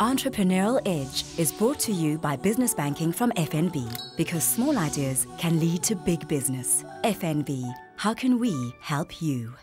Entrepreneurial Edge is brought to you by Business Banking from FNB, because small ideas can lead to big business. FNB, how can we help you?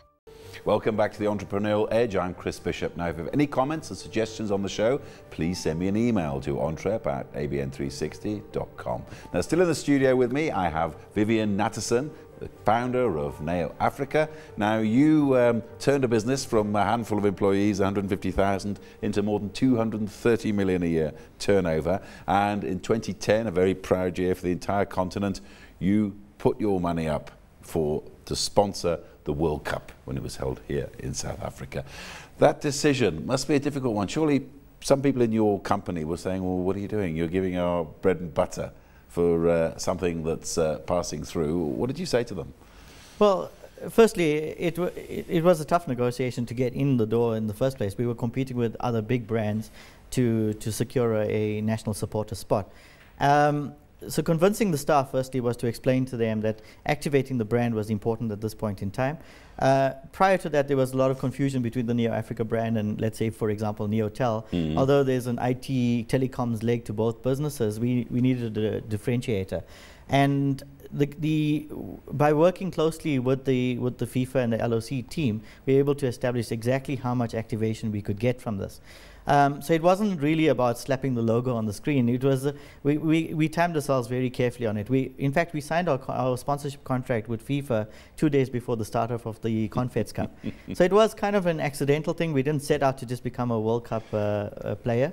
Welcome back to the Entrepreneurial Edge. I'm Chris Bishop. Now, if you have any comments and suggestions on the show, please send me an email to entrep@avn360.com. Now, still in the studio with me, I have Vivien Natasen, the founder of Neo Africa. Now, you turned a business from a handful of employees, 150,000, into more than 230 million a year turnover. And in 2010, a very proud year for the entire continent, you put your money up to sponsor the World Cup when it was held here in South Africa. That decision must be a difficult one. Surely some people in your company were saying, well, what are you doing? You're giving our bread and butter for something that's passing through. What did you say to them? Well, firstly, it was a tough negotiation to get in the door in the first place. We were competing with other big brands to secure a national supporter spot. So convincing the staff, firstly, was to explain to them that activating the brand was important at this point in time. Prior to that, there was a lot of confusion between the Neo Africa brand and, let's say, for example, Neotel. Although there's an IT telecoms leg to both businesses, we needed a differentiator. And by working closely with the FIFA and the LOC team, we were able to establish exactly how much activation we could get from this. So it wasn't really about slapping the logo on the screen. It was we timed ourselves very carefully on it. In fact, we signed our sponsorship contract with FIFA 2 days before the start of the Confeds Cup. So it was kind of an accidental thing. We didn't set out to just become a World Cup player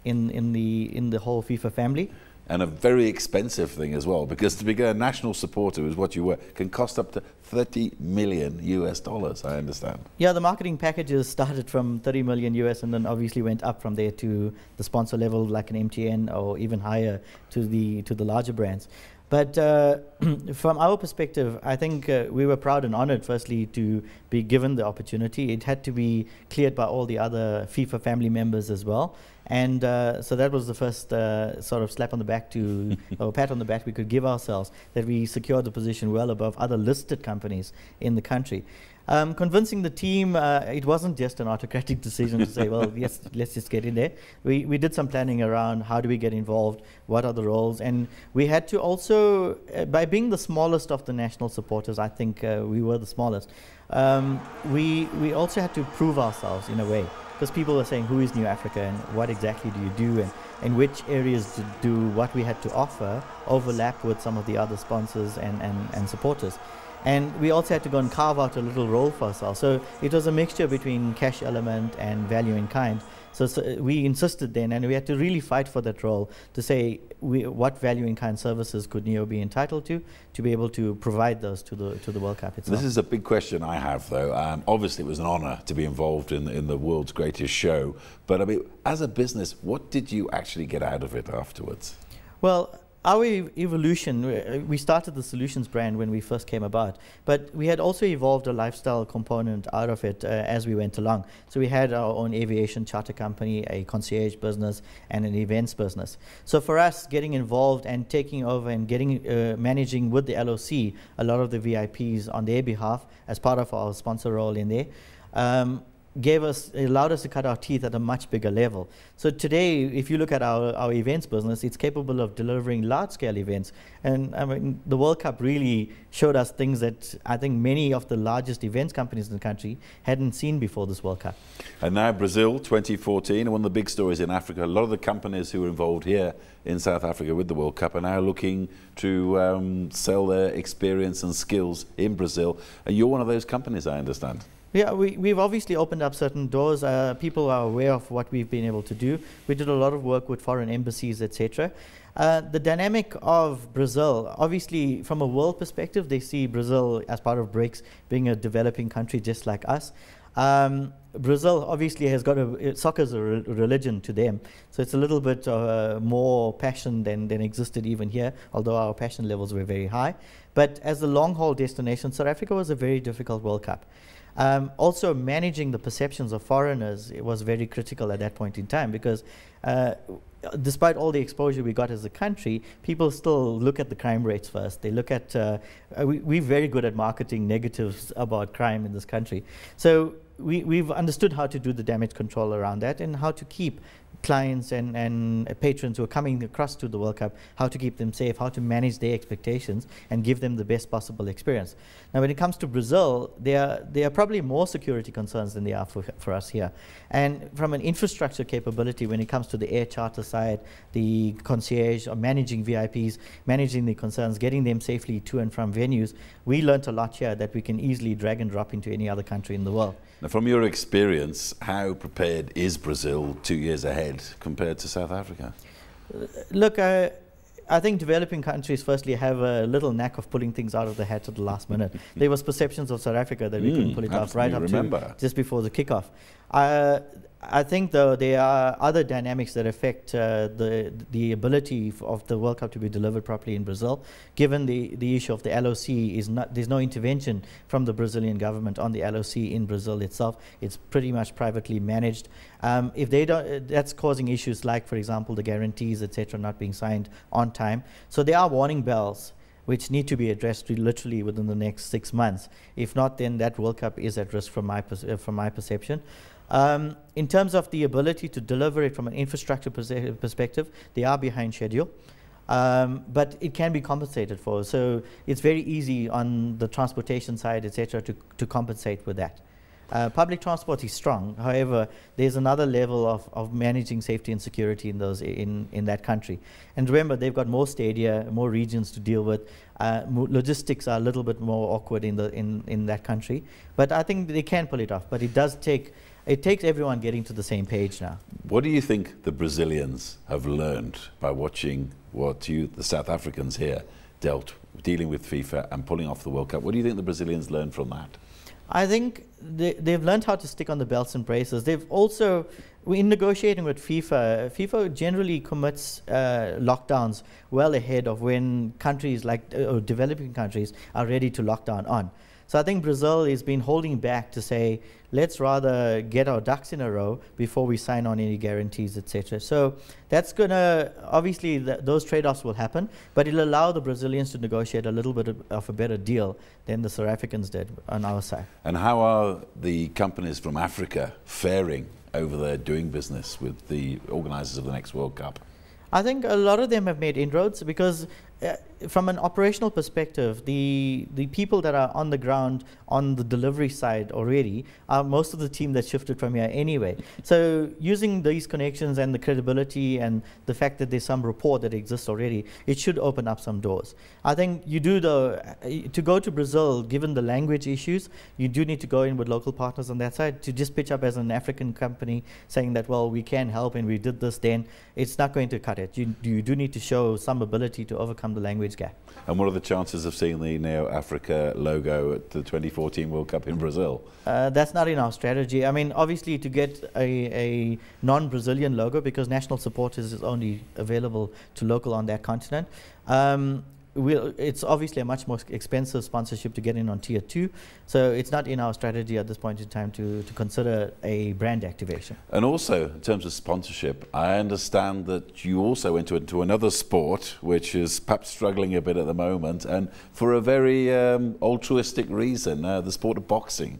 in the whole FIFA family. And a very expensive thing as well, because to become a national supporter, is what you were, can cost up to $30 million US, I understand. Yeah, the marketing packages started from 30 million US and then obviously went up from there to the sponsor level like an MTN or even higher to the larger brands. But from our perspective, I think we were proud and honored, firstly, to be given the opportunity. It had to be cleared by all the other FIFA family members as well. And so that was the first sort of slap on the back or pat on the back we could give ourselves, that we secured the position well above other listed companies in the country. Convincing the team, it wasn't just an autocratic decision to say, well, yes, let's just get in there. We did some planning around how do we get involved, what are the roles, and we had to also, by being the smallest of the national supporters, I think we were the smallest, we also had to prove ourselves in a way, because people were saying, who is Neo Africa and what exactly do you do, and which areas do what we had to offer overlap with some of the other sponsors and supporters. And we also had to go and carve out a little role for ourselves. So it was a mixture between cash element and value in kind. So we insisted then, and we had to really fight for that role to say what value in kind services could Neo be entitled to be able to provide those to the World Cup itself. This is a big question I have, though. Obviously, it was an honour to be involved in the world's greatest show. But I mean, as a business, what did you actually get out of it afterwards? Well, our evolution, we started the solutions brand when we first came about, but we had also evolved a lifestyle component out of it as we went along. So we had our own aviation charter company, a concierge business, and an events business. So for us, getting involved and taking over and managing with the LOC a lot of the VIPs on their behalf as part of our sponsor role in there, allowed us to cut our teeth at a much bigger level. So today, if you look at our events business, it's capable of delivering large-scale events. And I mean, the World Cup really showed us things that I think many of the largest events companies in the country hadn't seen before this World Cup. And now Brazil 2014, one of the big stories in Africa. A lot of the companies who were involved here in South Africa with the World Cup are now looking to sell their experience and skills in Brazil. And you're one of those companies, I understand. Yeah, we've obviously opened up certain doors. People are aware of what we've been able to do. We did a lot of work with foreign embassies, etc. The dynamic of Brazil, obviously from a world perspective, they see Brazil as part of BRICS being a developing country just like us. Brazil obviously has got soccer's a religion to them, so it's a little bit more passion than existed even here, although our passion levels were very high. But as a long-haul destination, South Africa was a very difficult World Cup. Also managing the perceptions of foreigners, it was very critical at that point in time, because despite all the exposure we got as a country, people still look at the crime rates first. They look at, we're very good at marketing negatives about crime in this country. So we've understood how to do the damage control around that and how to keep clients and patrons who are coming across to the World Cup, how to keep them safe, how to manage their expectations and give them the best possible experience. Now when it comes to Brazil, there are probably more security concerns than there are for us here. And from an infrastructure capability, when it comes to the air charter side, the concierge, or managing VIPs, managing the concerns, getting them safely to and from venues, we learnt a lot here that we can easily drag and drop into any other country in the world. Now, from your experience, how prepared is Brazil 2 years ahead compared to South Africa? Look, I think developing countries firstly have a little knack of pulling things out of the hat at the last minute. There was perceptions of South Africa that we couldn't pull it off right up to just before the kickoff. I think, though, there are other dynamics that affect the ability of the World Cup to be delivered properly in Brazil. Given the issue of the LOC, there's no intervention from the Brazilian government on the LOC in Brazil itself. It's pretty much privately managed. If they don't, that's causing issues like, for example, the guarantees, etc., not being signed on time. So there are warning bells which need to be addressed literally within the next 6 months. If not, then that World Cup is at risk from my perception. In terms of the ability to deliver it from an infrastructure perspective, they are behind schedule, but it can be compensated for. So it's very easy on the transportation side, etc., to compensate with that. Public transport is strong. However, there's another level of managing safety and security in that country. And remember, they've got more stadia, more regions to deal with. Logistics are a little bit more awkward in that country. But I think they can pull it off. But it takes everyone getting to the same page now. What do you think the Brazilians have learned by watching what the South Africans here dealing with FIFA and pulling off the World Cup? What do you think the Brazilians learned from that? I think they've learned how to stick on the belts and braces. They've also, in negotiating with FIFA generally commits lockdowns well ahead of when countries like developing countries are ready to lock down on. So I think Brazil has been holding back to say, let's rather get our ducks in a row before we sign on any guarantees, etc. So that's going to, obviously, those trade-offs will happen, but it'll allow the Brazilians to negotiate a little bit of a better deal than the South Africans did on our side. And how are the companies from Africa faring over there doing business with the organisers of the next World Cup? I think a lot of them have made inroads because from an operational perspective, the people that are on the ground on the delivery side already are most of the team that shifted from here anyway. So using these connections and the credibility and the fact that there's some rapport that exists already, it should open up some doors. I think you do, though, to go to Brazil, given the language issues, you do need to go in with local partners on that side. To just pitch up as an African company saying that, well, we can help and we did this, then it's not going to cut it. You do need to show some ability to overcome the language gap. And what are the chances of seeing the Neo Africa logo at the 2014 World Cup in Brazil? That's not in our strategy. I mean, obviously, to get a non-Brazilian logo, because national support is only available to local on that continent, it's obviously a much more expensive sponsorship to get in on tier 2, so it's not in our strategy at this point in time to consider a brand activation. And also, in terms of sponsorship, I understand that you also went into another sport which is perhaps struggling a bit at the moment, and for a very altruistic reason, the sport of boxing.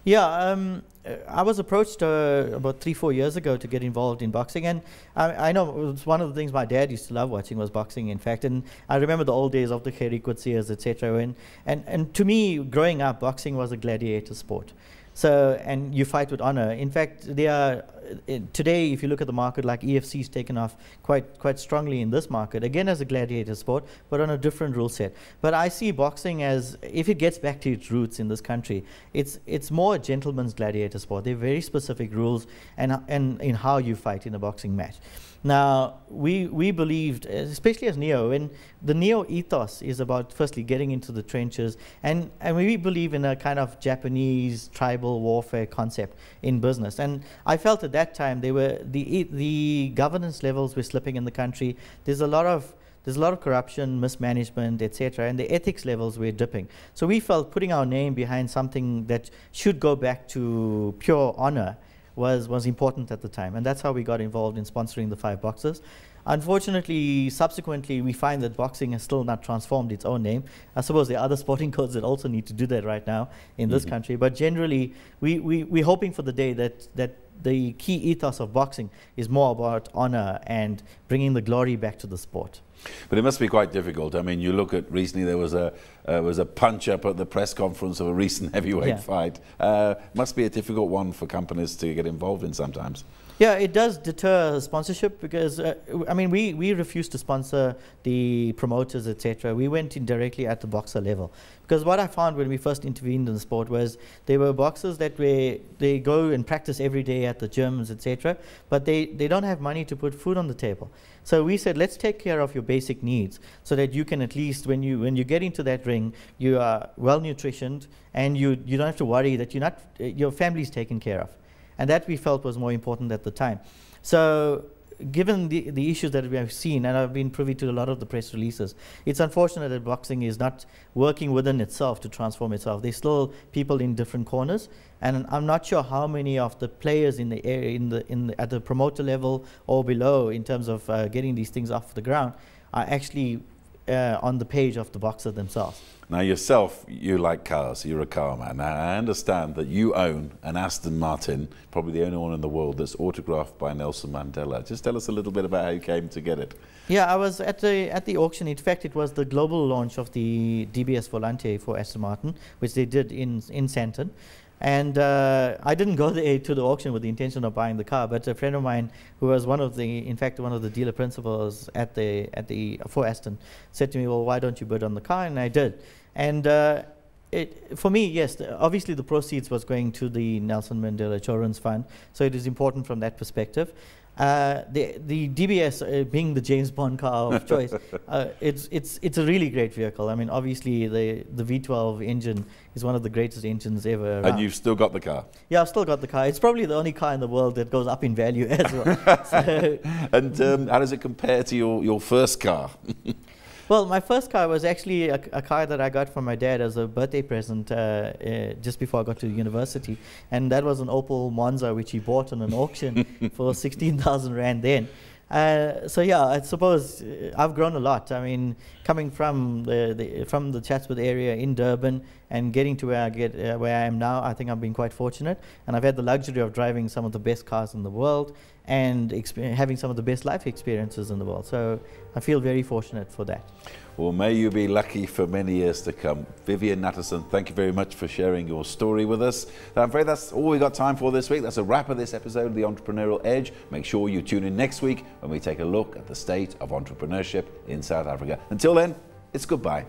Yeah, I was approached about 3-4 years ago to get involved in boxing, and I know it was one of the things my dad used to love watching was boxing, in fact, and I remember the old days of the Gericotseers, etc. And to me, growing up, boxing was a gladiator sport. So, and you fight with honor. In fact, today, if you look at the market, like EFC's taken off quite strongly in this market, again as a gladiator sport, but on a different rule set. But I see boxing as, if it gets back to its roots in this country, it's more a gentleman's gladiator sport. There are very specific rules and in how you fight in a boxing match. Now, we believed, especially as Neo, and the Neo ethos is about firstly getting into the trenches, and we believe in a kind of Japanese tribal warfare concept in business. And I felt at that time the governance levels were slipping in the country. There's a lot of corruption, mismanagement, etc., and the ethics levels were dipping. So we felt putting our name behind something that should go back to pure honor was important at the time, and that's how we got involved in sponsoring the 5 boxers. Unfortunately, subsequently, we find that boxing has still not transformed its own name. I suppose there are other sporting codes that also need to do that right now in this country, but generally, we're hoping for the day that the key ethos of boxing is more about honor and bringing the glory back to the sport. But it must be quite difficult. I mean, you look at recently there was a punch up at the press conference of a recent heavyweight fight. Must be a difficult one for companies to get involved in sometimes. Yeah, it does deter sponsorship because, I mean, we refuse to sponsor the promoters, etc. We went in directly at the boxer level. Because what I found when we first intervened in the sport was there were boxers that they go and practice every day at the gyms, etc. But they don't have money to put food on the table. So we said, let's take care of your basic needs so that you can at least, when you get into that ring, you are well nutritioned and you don't have to worry that your family's taken care of. And that we felt was more important at the time. So given the issues that we have seen, and I've been privy to a lot of the press releases, it's unfortunate that boxing is not working within itself to transform itself. There's still people in different corners, and I'm not sure how many of the players in the area, at the promoter level or below, in terms of getting these things off the ground, are actually on the page of the boxer themselves. Now yourself, you like cars, you're a car man. Now I understand that you own an Aston Martin, probably the only one in the world that's autographed by Nelson Mandela. Just tell us a little bit about how you came to get it. Yeah, I was at the auction. In fact, it was the global launch of the DBS Volante for Aston Martin, which they did in Santon. And I didn't go there to the auction with the intention of buying the car, but a friend of mine who was in fact one of the dealer principals for Aston said to me, well, why don't you bid on the car? And I did. And for me, yes, obviously the proceeds was going to the Nelson Mandela Children's Fund, so it is important from that perspective. The DBS being the James Bond car of choice, it's a really great vehicle. I mean, obviously the V12 engine is one of the greatest engines ever around. And you've still got the car? Yeah, I've still got the car. It's probably the only car in the world that goes up in value as well. So and how does it compare to your first car? Well, my first car was actually a car that I got from my dad as a birthday present just before I got to university. And that was an Opel Monza, which he bought on an auction for 16,000 Rand then. So yeah, I suppose I've grown a lot. I mean, coming from the Chatsworth area in Durban and getting to where I am now, I think I've been quite fortunate. And I've had the luxury of driving some of the best cars in the world and having some of the best life experiences in the world. So I feel very fortunate for that. Well, may you be lucky for many years to come. Vivien Natasen, thank you very much for sharing your story with us. I'm afraid that's all we've got time for this week. That's a wrap of this episode of The Entrepreneurial Edge. Make sure you tune in next week when we take a look at the state of entrepreneurship in South Africa. Until then, it's goodbye.